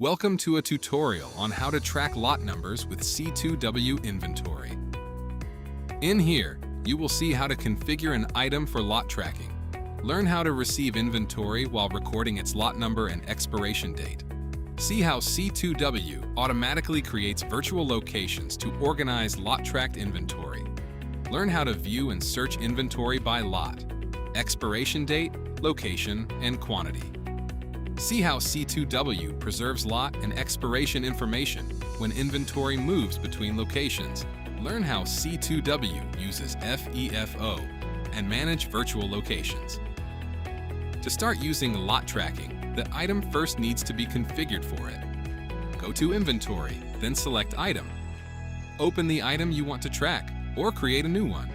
Welcome to a tutorial on how to track lot numbers with C2W Inventory. In here, you will see how to configure an item for lot tracking, learn how to receive inventory while recording its lot number and expiration date, see how C2W automatically creates virtual locations to organize lot-tracked inventory, learn how to view and search inventory by lot, expiration date, location, and quantity. See how C2W preserves lot and expiration information when inventory moves between locations. Learn how C2W uses FEFO and manage virtual locations. To start using lot tracking, the item first needs to be configured for it. Go to Inventory, then select Item. Open the item you want to track or create a new one.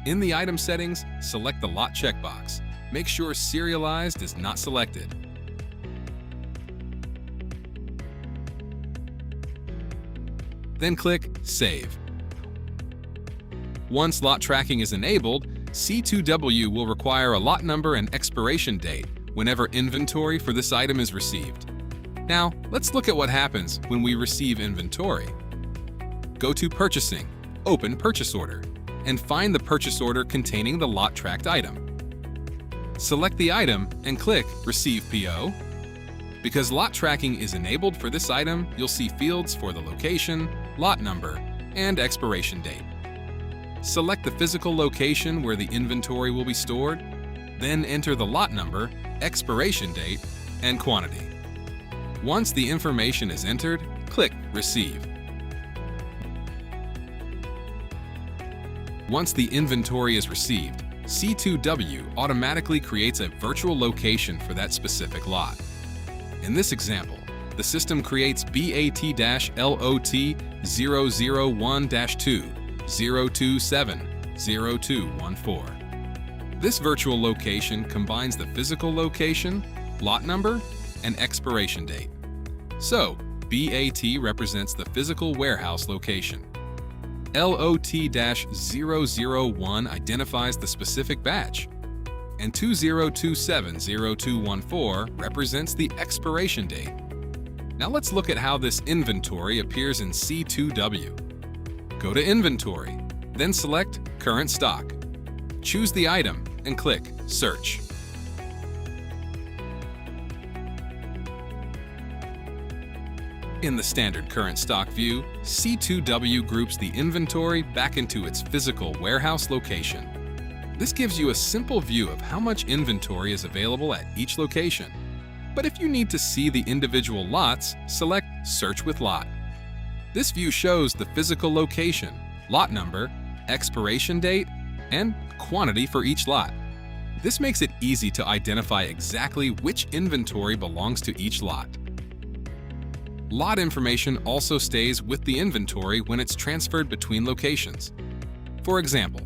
In the item settings, select the lot checkbox. Make sure Serialized is not selected. Then click Save. Once lot tracking is enabled, C2W will require a lot number and expiration date whenever inventory for this item is received. Now, let's look at what happens when we receive inventory. Go to Purchasing, open Purchase Order, and find the purchase order containing the lot tracked item. Select the item and click Receive PO. Because lot tracking is enabled for this item, you'll see fields for the location, lot number, and expiration date. Select the physical location where the inventory will be stored, then enter the lot number, expiration date, and quantity. Once the information is entered, click Receive. Once the inventory is received, C2W automatically creates a virtual location for that specific lot. In this example, the system creates BAT-LOT001-2-027-0214. This virtual location combines the physical location, lot number, and expiration date. So, BAT represents the physical warehouse location. LOT-001 identifies the specific batch, and 2027-0214 represents the expiration date. Now let's look at how this inventory appears in C2W. Go to Inventory, then select Current Stock. Choose the item and click Search. In the standard current stock view, C2W groups the inventory back into its physical warehouse location. This gives you a simple view of how much inventory is available at each location. But if you need to see the individual lots, select Search with Lot. This view shows the physical location, lot number, expiration date, and quantity for each lot. This makes it easy to identify exactly which inventory belongs to each lot. Lot information also stays with the inventory when it's transferred between locations. For example,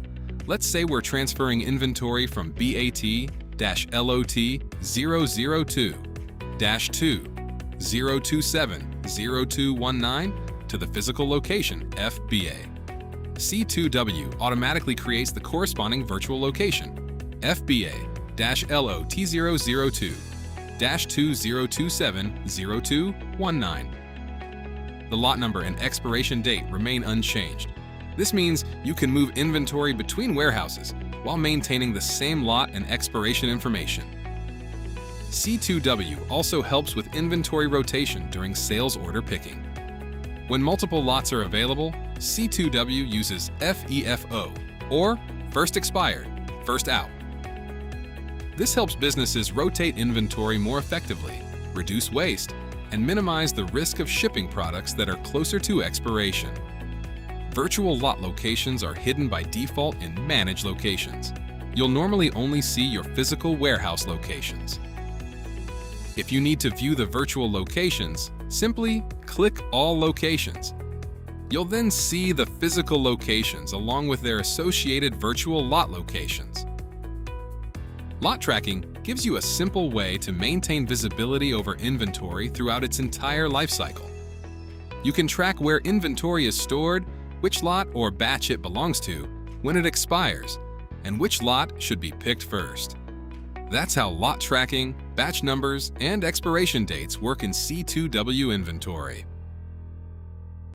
let's say we're transferring inventory from BAT-LOT002-2-027-0219 to the physical location FBA. C2W automatically creates the corresponding virtual location, FBA-LOT002-2027-0219. The lot number and expiration date remain unchanged. This means you can move inventory between warehouses while maintaining the same lot and expiration information. C2W also helps with inventory rotation during sales order picking. When multiple lots are available, C2W uses FEFO, or First Expired, First Out. This helps businesses rotate inventory more effectively, reduce waste, and minimize the risk of shipping products that are closer to expiration. Virtual lot locations are hidden by default in Manage Locations. You'll normally only see your physical warehouse locations. If you need to view the virtual locations, simply click All Locations. You'll then see the physical locations along with their associated virtual lot locations. Lot tracking gives you a simple way to maintain visibility over inventory throughout its entire life cycle. You can track where inventory is stored, which lot or batch it belongs to, when it expires, and which lot should be picked first. That's how lot tracking, batch numbers, and expiration dates work in C2W Inventory.